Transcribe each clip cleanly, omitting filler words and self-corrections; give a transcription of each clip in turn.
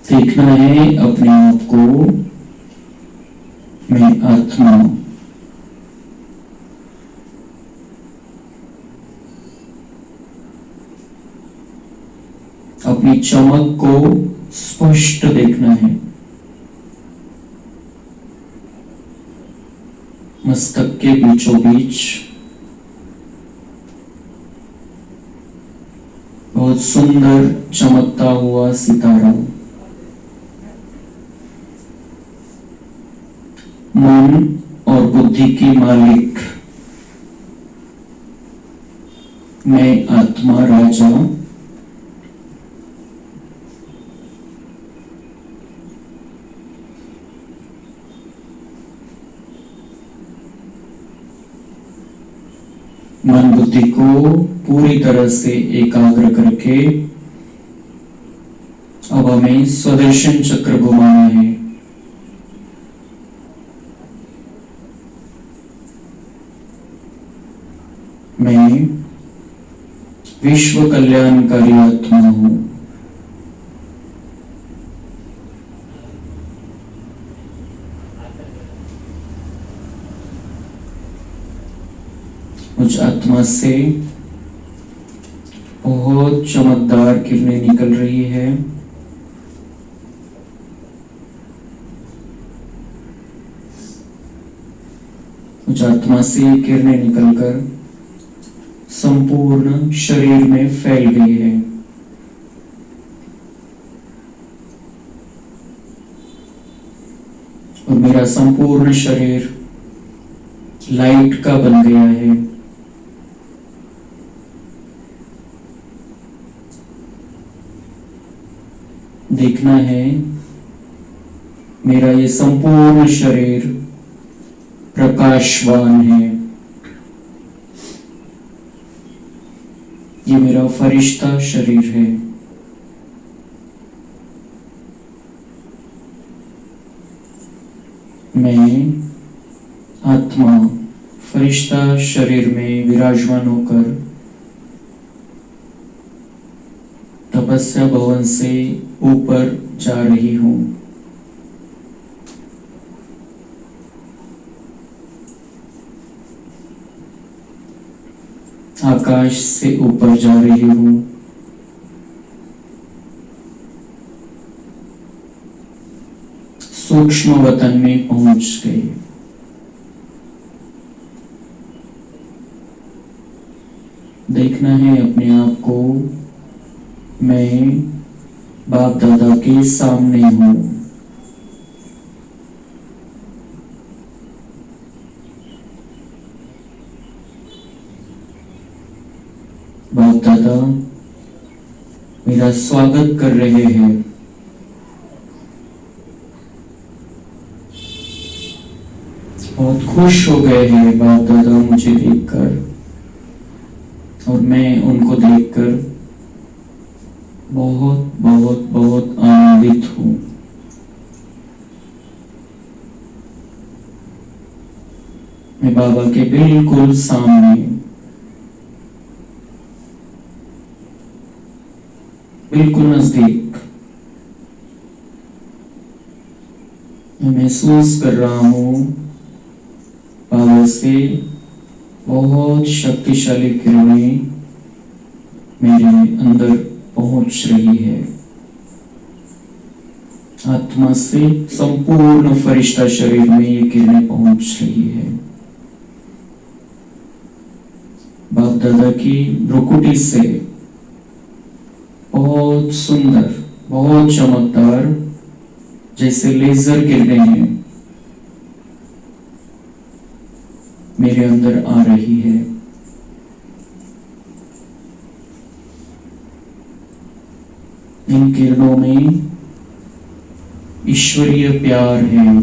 देखना है अपने आप को मैं आत्मा। अपनी चमक को स्पष्ट देखना है। मस्तक के बीचों बीच बहुत सुंदर चमकता हुआ सितारा। मन और बुद्धि की मालिक मैं आत्मा राजा। मन बुद्धि को पूरी तरह से एकाग्र करके अब हमें स्वदर्शन चक्र घुमाना है। मैं विश्व कल्याणकारी आत्मा हूं। मुझ आत्मा से बहुत चमकदार किरणें निकल रही है। मुझ आत्मा से किरणें निकलकर संपूर्ण शरीर में फैल गई है। और मेरा संपूर्ण शरीर लाइट का बन गया है। देखना है मेरा ये संपूर्ण शरीर प्रकाशवान है। ये मेरा फरिश्ता शरीर है। मैं आत्मा फरिश्ता शरीर में विराजमान होकर तपस्या भवन से ऊपर जा रही हूं। आकाश से ऊपर जा रही हूं। सूक्ष्म वतन में पहुंच गई। देखना है अपने आप को मैं बाप दादा के सामने हूं। बाप दादा मेरा स्वागत कर रहे हैं। बहुत खुश हो गए हैं बाप दादा मुझे देखकर, और मैं उनको देखकर बहुत बहुत बहुत आनंदित हूं। मैं बाबा के बिल्कुल सामने, बिल्कुल नजदीक मैं महसूस कर रहा हूं बाबा से बहुत शक्तिशाली किरणें मेरे अंदर पहुंच रही है। आत्मा से संपूर्ण फरिश्ता शरीर में ये किरणें पहुंच रही है। बाप दादा की भ्रुकुटी से बहुत सुंदर, बहुत चमकदार, जैसे लेजर किरणें हैं, मेरे अंदर आ रही है। इन किरणों में ईश्वरीय प्यार है।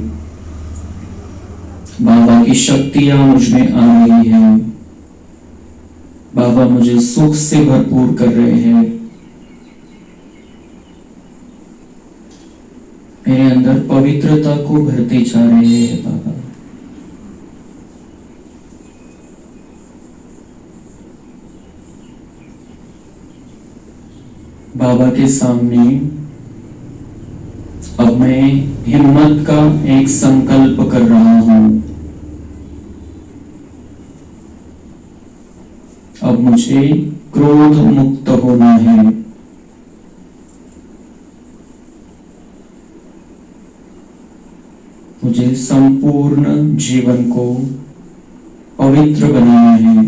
बाबा की शक्तियां मुझ में आ रही है। बाबा मुझे सुख से भरपूर कर रहे हैं। मेरे अंदर पवित्रता को भरते जा रहे हैं बाबा। बाबा के सामने मैं हिम्मत का एक संकल्प कर रहा हूं। अब मुझे क्रोध मुक्त होना है। मुझे संपूर्ण जीवन को पवित्र बनाना है।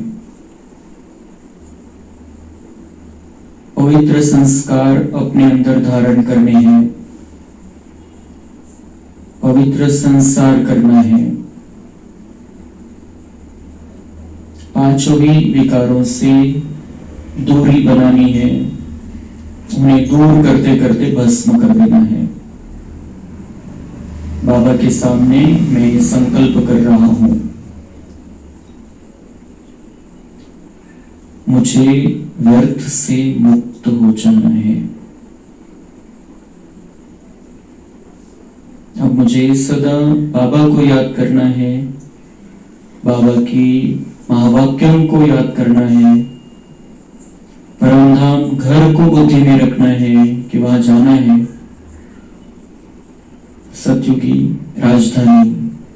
पवित्र संस्कार अपने अंदर धारण करने हैं। पवित्र संसार करना है। पांचों ही विकारों से दूरी बनानी है। उन्हें दूर करते करते भस्म कर देना है। बाबा के सामने मैं संकल्प कर रहा हूं, मुझे व्यर्थ से मुक्त हो जाना है। अब मुझे सदा बाबा को याद करना है, बाबा की महावाक्यों को याद करना है, परमधाम घर को बुद्धि में रखना है कि वहां जाना है। सतयुगी राजधानी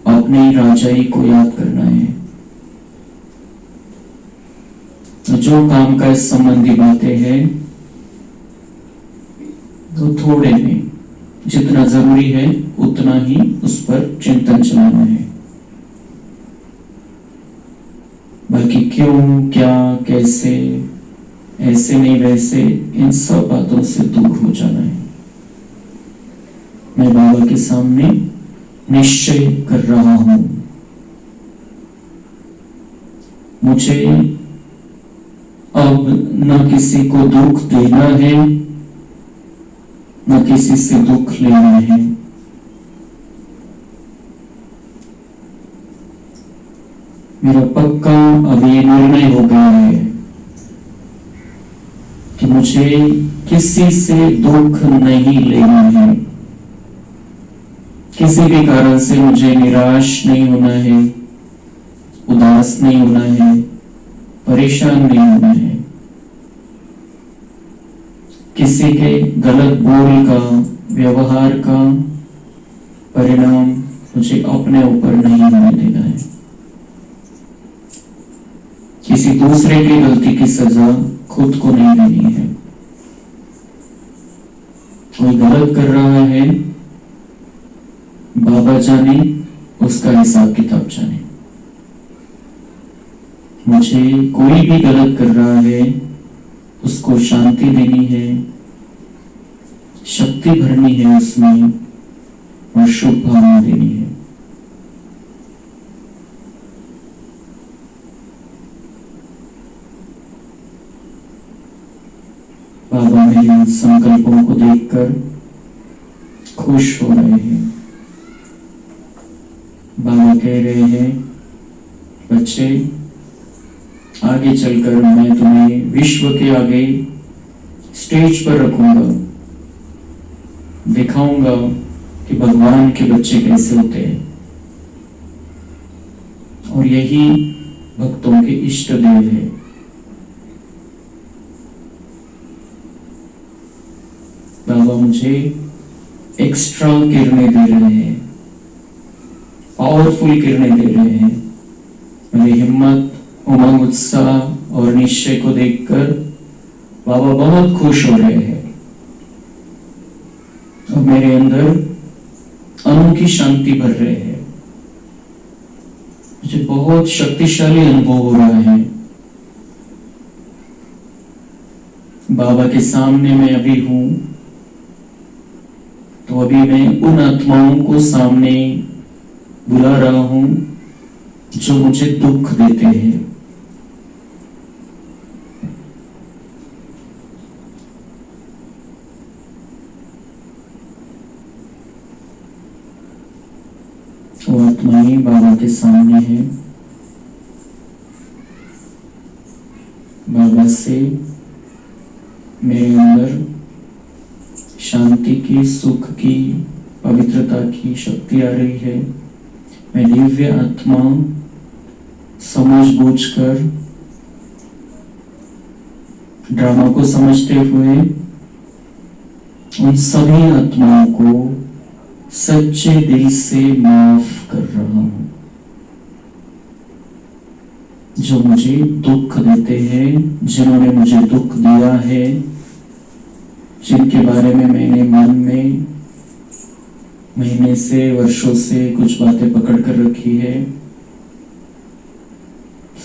अपनी राजाई को याद करना है। जो काम काज संबंधी बातें हैं तो थोड़े में जितना जरूरी है उतना ही उस पर चिंतन चलाना है। बाकी क्यों, क्या, कैसे, ऐसे नहीं वैसे, इन सब बातों से दूर हो जाना है। मैं बाबा के सामने निश्चय कर रहा हूं, मुझे अब न किसी को दुख देना है, न किसी से दुख लेना है। मेरा पक्का अब ये निर्णय हो गया है कि मुझे किसी से दुख नहीं लेना है। किसी भी कारण से मुझे निराश नहीं होना है, उदास नहीं होना है, परेशान नहीं होना है। किसी के गलत बोल का, व्यवहार का परिणाम मुझे अपने ऊपर नहीं होने देना है। किसी दूसरे की गलती की सजा खुद को नहीं देनी है। कोई गलत कर रहा है, बाबा जाने, उसका हिसाब किताब जाने। मुझे कोई भी गलत कर रहा है उसको शांति देनी है, शक्ति भरनी है उसमें और शुभ भावना देनी है। बाबा मेरे संकल्पों को देखकर खुश हो रहे हैं। बाबा कह रहे हैं, बच्चे आगे चलकर मैं तुम्हें विश्व के आगे स्टेज पर रखूंगा, दिखाऊंगा कि भगवान के बच्चे कैसे होते हैं और यही भक्तों के इष्ट देव है। बाबा मुझे एक्स्ट्रा किरणें दे रहे हैं, पावरफुल किरणें दे रहे हैं। मेरी हिम्मत, उमंग, उत्साह और निश्चय को देखकर बाबा बहुत खुश हो रहे हैं। अब मेरे अंदर अनोखी शांति भर रहे हैं। मुझे बहुत शक्तिशाली अनुभव हो रहा है। बाबा के सामने मैं अभी हूं तो अभी मैं उन आत्माओं को सामने बुला रहा हूं जो मुझे दुख देते हैं। वो आत्माएं बाबा के सामने है। बाबा से मेरे अंदर शांति की, सुख की, पवित्रता की शक्ति आ रही है। मैं दिव्य आत्मा समझ बूझकर ड्रामा को समझते हुए उन सभी आत्माओं को सच्चे दिल से माफ कर रहा हूं। जो मुझे दुख देते हैं, जिन्होंने मुझे दुख दिया है, जिनके बारे में मैंने मन में महीने से वर्षों से कुछ बातें पकड़ कर रखी है,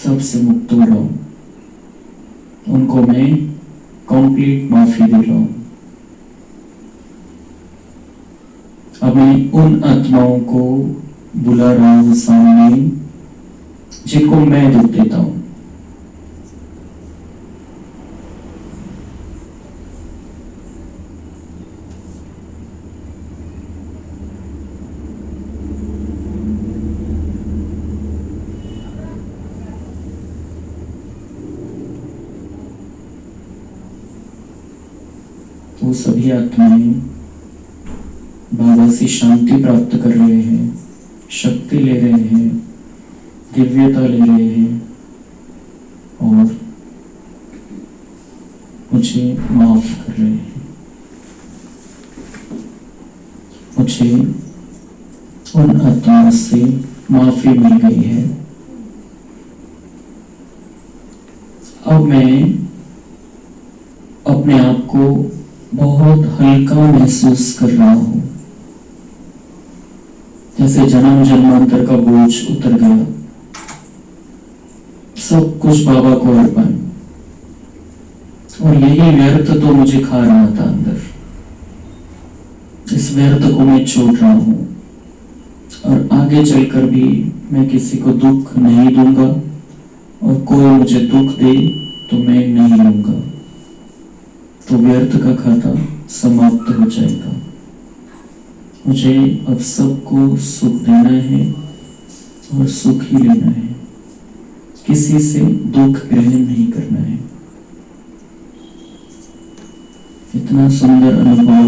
सबसे मुक्त हो रहा हूं। उनको मैं कंप्लीट माफी दे रहा हूं। अब मैं उन आत्माओं को बुला रहा हूं सामने, जिनको मैं दुख देता हूं। वो सभी आत्माएं बाबा से शांति प्राप्त कर रहे हैं, शक्ति ले रहे हैं, दिव्यता ले रहे हैं और मुझे माफ कर रहे हैं। मुझे उन आत्माओं से माफी मिल गई है। अब मैं अपने आप को बहुत हल्का महसूस कर रहा हूं, जैसे जन्म जन्मांतर का बोझ उतर गया। सब कुछ बाबा को अर्पण, और यही व्यर्थ तो मुझे खा रहा था अंदर। इस व्यर्थ को मैं छोड़ रहा हूं और आगे चलकर भी मैं किसी को दुख नहीं दूंगा, और कोई मुझे दुख दे तो मैं नहीं लूंगा। तो व्यर्थ का खाता समाप्त हो जाएगा। मुझे अब सबको सुख देना है और सुख ही लेना है, किसी से दुख ग्रहण नहीं करना है। इतना सुंदर अनुभव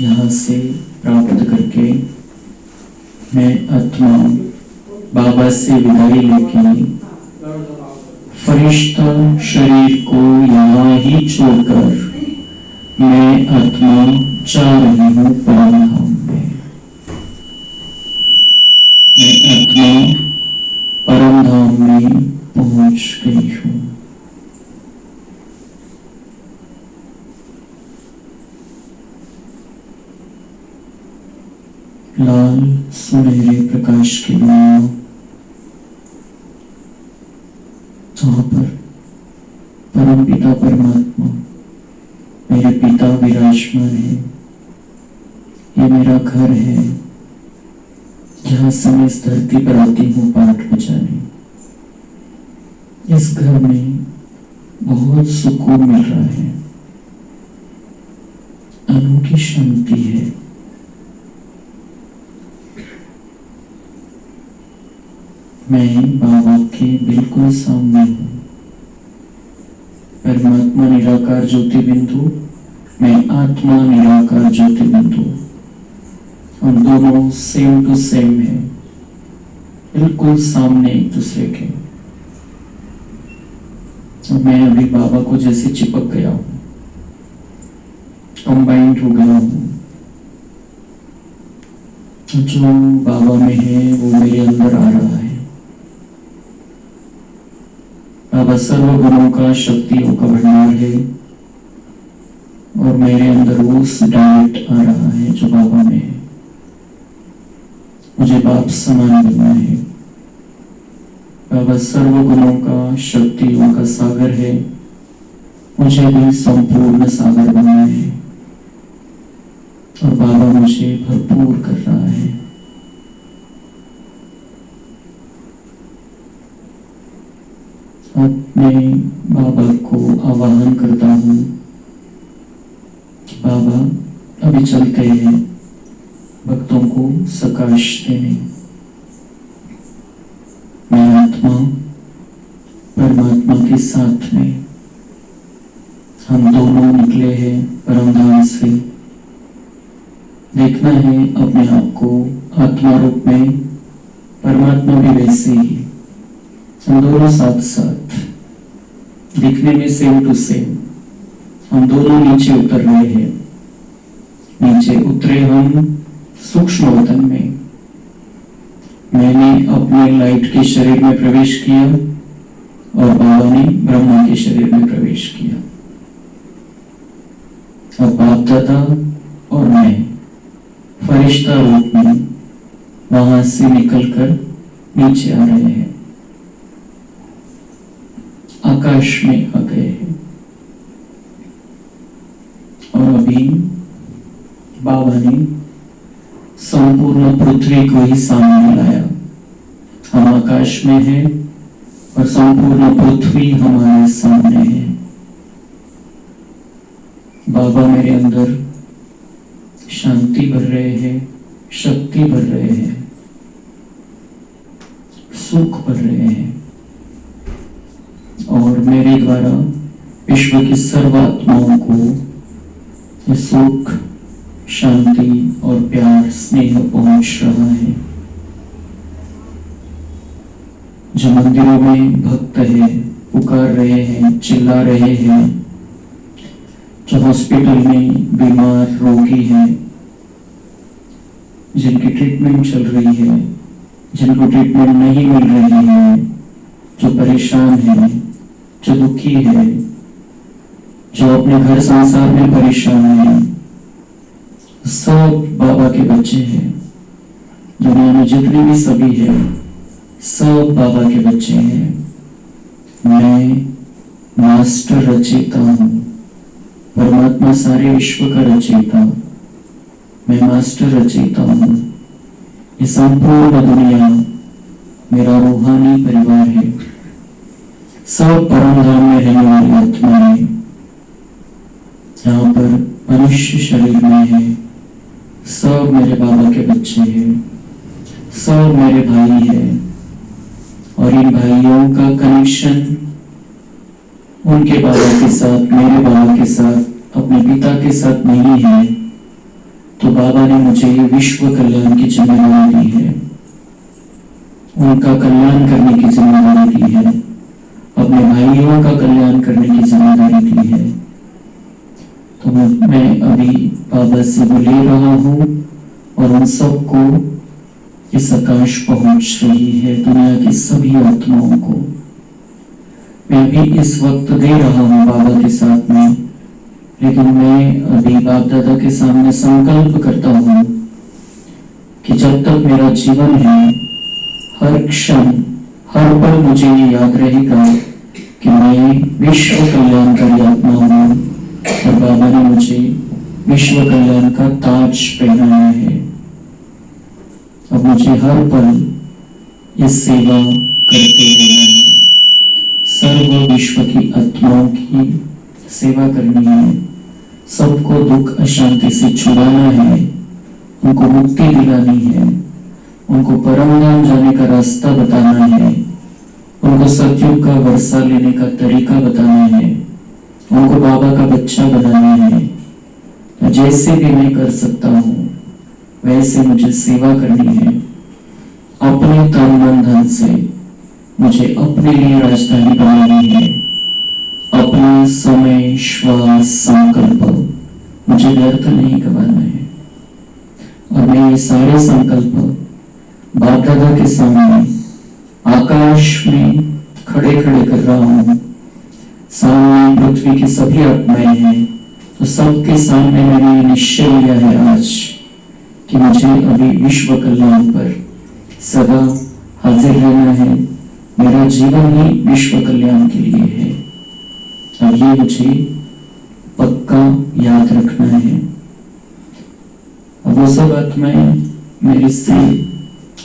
यहाँ से प्राप्त करके मैं आत्मा बाबा से विदाई लेके फरिश्ता शरीर को यहाँ ही छोड़कर मैं आत्मा जा रही हूँ परमधाम में। मैं आत्मा परमधाम में पहुंच गई हूँ। लाल सुनहरे प्रकाश की दुनिया, जहाँ पर परम पिता परमात्मा मेरे पिता विराजमान है। ये मेरा घर है, जहाँ से मैं इस धरती पर आती हूँ पाठ बजाने। इस घर में बहुत सुकून मिल रहा है, अनोखी शांति है। मैं बाबा के बिल्कुल सामने हूँ। परमात्मा निराकार ज्योति बिंदु, मैं आत्मा निराकार ज्योति बिंदु, हम दोनों सेम टू सेम है, बिल्कुल सामने एक दूसरे के। और मैं अभी बाबा को जैसे चिपक गया हूँ, कंबाइंड हो गया हूँ। जो बाबा में है वो मेरे अंदर आ रहा है। बाबा सर्व गुणों का, शक्तियों का भंडार है, और मेरे अंदर वो डायरेक्ट आ रहा है जो बाबा में है। मुझे बाप समान बनना है। बाबा सर्व गुणों का, शक्तियों का सागर है, मुझे भी संपूर्ण सागर बनना है, और बाबा मुझे भरपूर कर रहा है। अब मैं बाबा को आवाहन करता हूँ कि बाबा अभी चलते हैं भक्तों को सकाश देने। मैं आत्मा परमात्मा के साथ में, हम दोनों निकले हैं परमधाम से। देखना है अपने आप को आत्मा रूप में, परमात्मा भी वैसे ही। हम दोनों साथ साथ दिखने में सेम टू सेम, हम दोनों नीचे उतर रहे हैं। नीचे उतरे हम सूक्ष्म वतन में। मैंने अपने लाइट के शरीर में प्रवेश किया और बाबा ने ब्रह्मा के शरीर में प्रवेश किया। अब बाप दादा और मैं फरिश्ता रूप में वहां से निकलकर नीचे आ रहे हैं, आकाश में आ गए हैं। और अभी बाबा ने संपूर्ण पृथ्वी को ही सामने लाया। हम आकाश में हैं और संपूर्ण पृथ्वी हमारे सामने है। बाबा मेरे अंदर शांति भर रहे हैं, शक्ति भर रहे हैं, सुख भर रहे हैं और मेरे द्वारा विश्व की सर्वात्माओं को ये सुख, शांति और प्यार, स्नेह पहुंच रहा है। जो मंदिरों में भक्त है, पुकार रहे हैं, चिल्ला रहे हैं, जो हॉस्पिटल में बीमार रोगी हैं, जिनकी ट्रीटमेंट चल रही है, जिनको ट्रीटमेंट नहीं मिल रही है, जो परेशान है, जो दुखी है, जो अपने घर संसार में परेशान है, सब बाबा के बच्चे हैं। दुनिया में जितने भी सभी है, सब बाबा के बच्चे हैं। मैं मास्टर रचयिता हूँ, परमात्मा सारे विश्व का रचयिता। मैं मास्टर रचयिता हूँ। ये संपूर्ण दुनिया मेरा रूहानी परिवार है। सब परम धाम में रहने वाली आत्माएं यहाँ पर मनुष्य शरीर में है। सब मेरे बाबा के बच्चे हैं, सब मेरे भाई हैं और इन भाइयों का कनेक्शन उनके बाबा के साथ, मेरे बाबा के साथ, अपने पिता के साथ नहीं है। तो बाबा ने मुझे विश्व कल्याण की जिम्मेदारी दी है, उनका कल्याण करने की जिम्मेदारी दी है, अपने भाइयों का कल्याण करने की जिम्मेदारी दी है। तो मैं अभी बाबा से वो ले रहा हूँ और उन सबको इस आकाश पहुंच रही है, दुनिया की सभी आत्माओं को। मैं भी इस वक्त दे रहा हूँ बाबा के साथ में, लेकिन मैं अभी बाप दादा के सामने संकल्प करता हूँ कि जब तक मेरा जीवन है, हर क्षण, हर पल मुझे ये याद रहेगा कि मैं विश्व कल्याणकारी आत्मा हूँ और बाबा ने मुझे विश्व कल्याण का ताज पहनाया है। अब मुझे हर पल ये सेवा करते रहना है, सर्व विश्व की आत्माओं की सेवा करनी है, सबको दुख अशांति से छुड़ाना है, उनको मुक्ति दिलानी है, उनको परम धाम जाने का रास्ता बताना है, उनको सत्युग का वर्षा लेने का तरीका बताना है, उनको बाबा का बच्चा बनाना है। तो जैसे भी मैं कर सकता हूँ वैसे मुझे सेवा करनी है। अपने तन मन धन से मुझे अपने लिए राजधानी बनानी है। अपना समय, श्वास, संकल्प मुझे व्यर्थ नहीं गवाना है। और मैं ये सारे संकल्प बाप दादा के सामने आकाश में खड़े खड़े कर रहा हूँ। सामने पृथ्वी की सभी आत्माएं हैं, तो सबके सामने मैंने निश्चय लिया है आज कि मुझे अभी विश्व कल्याण पर सदा हाजिर रहना है। मेरा जीवन ही विश्व कल्याण के लिए है और ये मुझे पक्का याद रखना है। अब वो सब आत्माएं मेरे से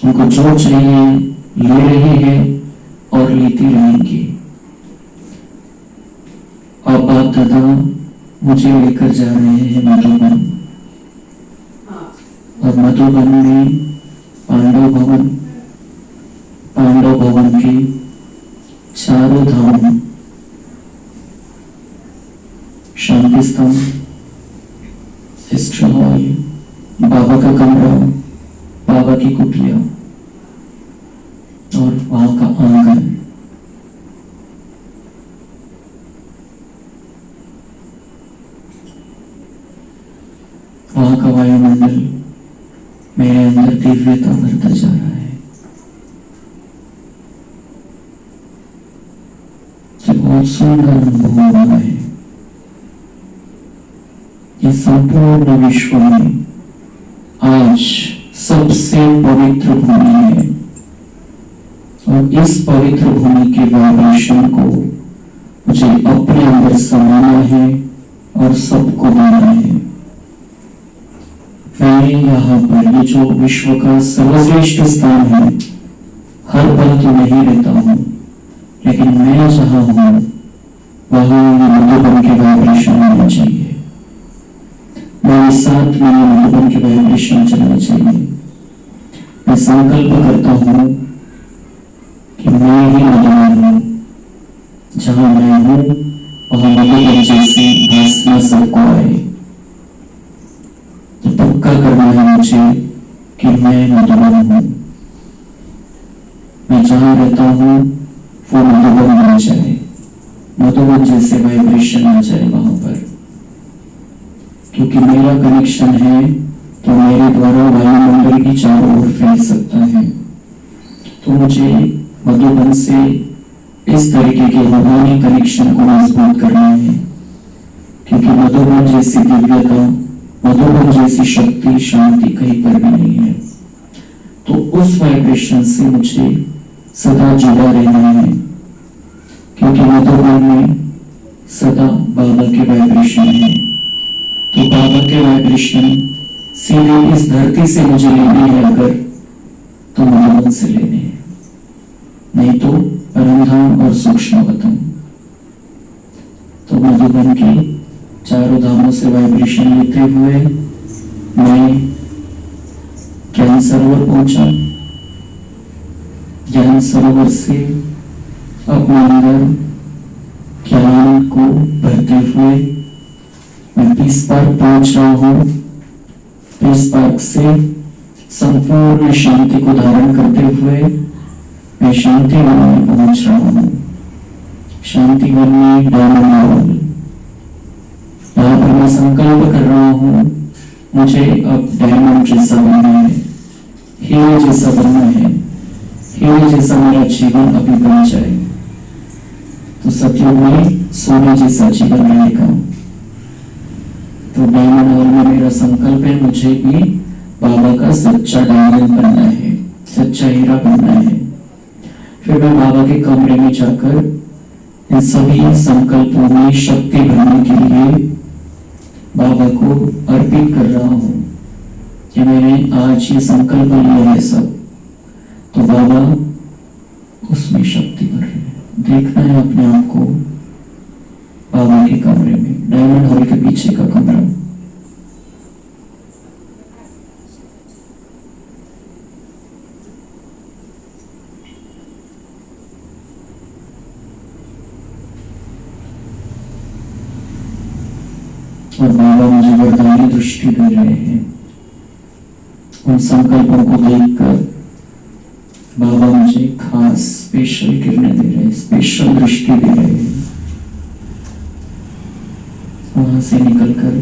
उनको जो चाहिए ले रही है और लेती रहेंगी। अब बाप दादा मुझे लेकर जा रहे हैं मधुबन, और मधुबन में पांडव भवन के चारों धाम, शांति स्तंभ, हिस्ट्री हॉल, बाबा का कमरा, बाबा की कुटिया और वहां का आंगन। वहां का वायुमंडल मेरे अंदर दिव्यता भरता जा रहा है। ये बहुत सुंदर अनुभव हो रहा है। ये संपूर्ण विश्व में आज सबसे पवित्र भूमि है और इस पवित्र भूमि के वाइब्रेशन को मुझे अपने अंदर समाना है और सबको देना है। मैं यहाँ पर ये जो विश्व का सर्वश्रेष्ठ स्थान है, हर पल तो नहीं रहता हूँ, लेकिन मैं जहाँ हूँ वहाँ मधुबन के वाइब्रेशन होना चाहिए। मेरे साथ में मधुबन के वाइब्रेशन चलना चाहिए। मैं संकल्प करता हूँ कि मैं ही मधुबन हूँ। जहाँ मैं हूँ वहाँ मधुबन जैसी भासना सबको आए। तो पक्का करना है मुझे कि मैं मधुबन हूँ। मैं जहाँ रहता हूँ वो मधुबन बन जाए, मधुबन जैसे वाइब्रेशन आ जाए वहां पर। क्योंकि मेरा कनेक्शन है तो मेरे द्वारा वायुमंडल की चारों ओर फैल सकता है। तो मुझे मधुबन से इस तरीके के रूहानी कनेक्शन को मजबूत करना है, क्योंकि मधुबन जैसी दिव्यता, मधुबन जैसी शक्ति, शांति कहीं पर भी नहीं है। तो उस वाइब्रेशन से मुझे सदा जुड़ा रहना है, क्योंकि मधुबन में सदा बाबा के वाइब्रेशन है। तो बाबा के वाइब्रेशन सीधे इस धरती से मुझे लेने है अगर, तो मधुबन से लेने हैं, नहीं तो परमधाम और सूक्ष्मवतम। तो मधुबन की चारों धामों से वाइब्रेशन लेते हुए मैं ज्ञान सरोवर पहुंचा। ज्ञान सरोवर से अपने अंदर ज्ञान को भरते हुए मैं पीस पार्क पहुंच रहा हूँ। पीस पार्क से संपूर्ण शांति को धारण करते हुए मैं शांति वन में पहुंच रहा हूँ। शांति वन में डायमंड हॉल, यहाँ पर मैं संकल्प कर रहा हूँ मुझे अब डायमंड जैसा बनना है, हीरो जैसा बनना है, हीरो जैसा मेरा जीवन अभी बन जाए। तो सतयुग में सोने जैसा जीवन रहेगा। तो डायमंड हॉल में मेरा संकल्प है मुझे भी बाबा का सच्चा डायमंड बनना है, सच्चा हीरा बनना है। फिर मैं बाबा के कमरे में जाकर इन सभी संकल्पों में शक्ति भरने के लिए बाबा को अर्पित कर रहा हूँ कि मैंने आज ये संकल्प लिया है सब, तो बाबा उसमें शक्ति भर रहे हैं। देखना है अपने आप को बाबा के कमरे में, डायमंड हॉल के पीछे का कमरा। और बाबा मुझे वरदानी दृष्टि दे रहे हैं। उन संकल्पों को देखकर बाबा मुझे खास स्पेशल किरणें दे रहे हैं, स्पेशल दृष्टि दे रहे हैं। वहां से निकलकर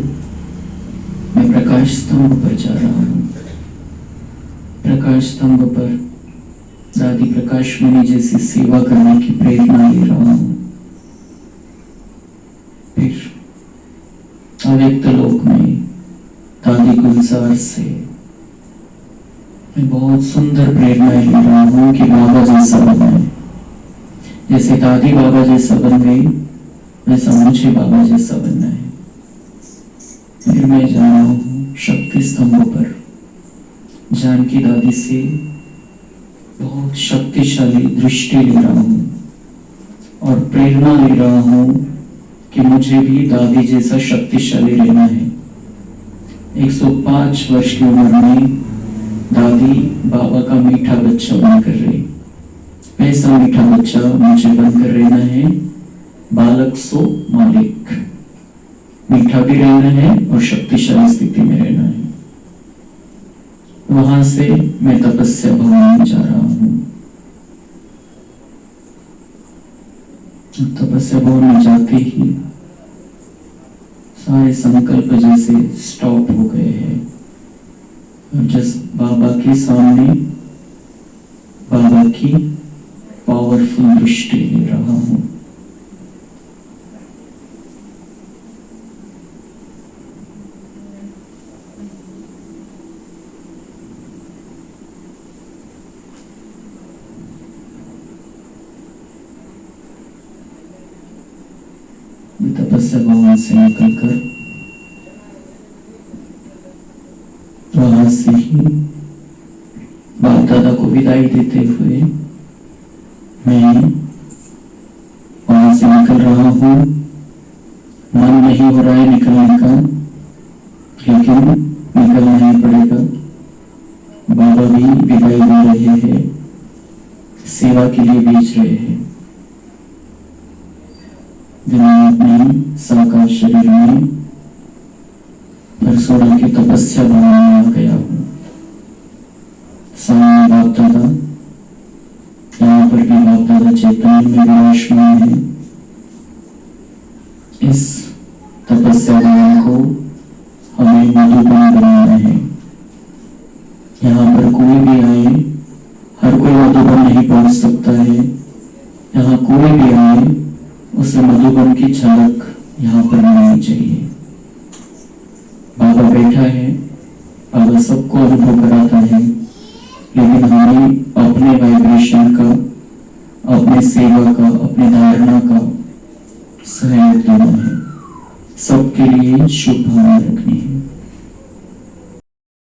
मैं प्रकाश स्तंभ पर जा रहा हूँ। प्रकाश स्तंभ पर दादी प्रकाश मणि जैसी सेवा करने की प्रेरणा ले रहा हूँ। फिर अव्यक्त लोक में दादी गुलजार से मैं बहुत सुंदर प्रेरणा ले रहा हूँ कि बाबा जैसा बनना है। जैसे दादी बाबा जैसा बन गई, वैसा मुझे बाबा जैसा बनना है। फिर मैं जा रहा हूँ शक्ति स्तंभ पर, जानकी दादी से बहुत शक्तिशाली दृष्टि ले रहा हूँ और प्रेरणा ले रहा हूँ कि मुझे भी दादी जैसा शक्तिशाली रहना है। 105 वर्ष की उम्र में दादी बाबा का मीठा बच्चा बनकर रही, वैसा मीठा बच्चा मुझे बनकर रहना है। बालक सो मालिक, मीठा भी रहना है और शक्तिशाली स्थिति में रहना है। वहां से मैं तपस्या भवन में जा रहा हूँ। तपस्या भवन में जाते ही सारे संकल्प जैसे स्टॉप हो गए हैं और जस्ट बाबा के सामने बाबा की पावरफुल दृष्टि ले रहा हूं। तपस्या भवन से निकलकर वहां से ही बाप दादा को विदाई देते हुए मैं वहां से निकल रहा हूं। मन नहीं हो रहा है निकलने का, लेकिन निकलना ही पड़ेगा। बाबा भी विदाई दे रहे हैं, सेवा के लिए भेज रहे हैं। अपने साकार शरीर में परसोड़ा की तपस्या बनाने आ गया हूं। सामने बाप दादा, यहाँ पर भी बाप दादा चैतन्य में विराजमान है। इस तपस्या बनाने को हमें मधुबन बनाना है। यहाँ पर कोई भी आए, हर कोई मधुबन नहीं पहुंच सकता है। यहाँ कोई भी आए, उसे मधुबन की झलक यहाँ पर मिलनी चाहिए। बाबा बैठा है, बाबा सबको अनुभव कराता है, लेकिन हमें अपने वाइब्रेशन का, अपने सेवा का, अपने धारणा का सहयोग देना है। सबके लिए शुभ भावना रखनी है।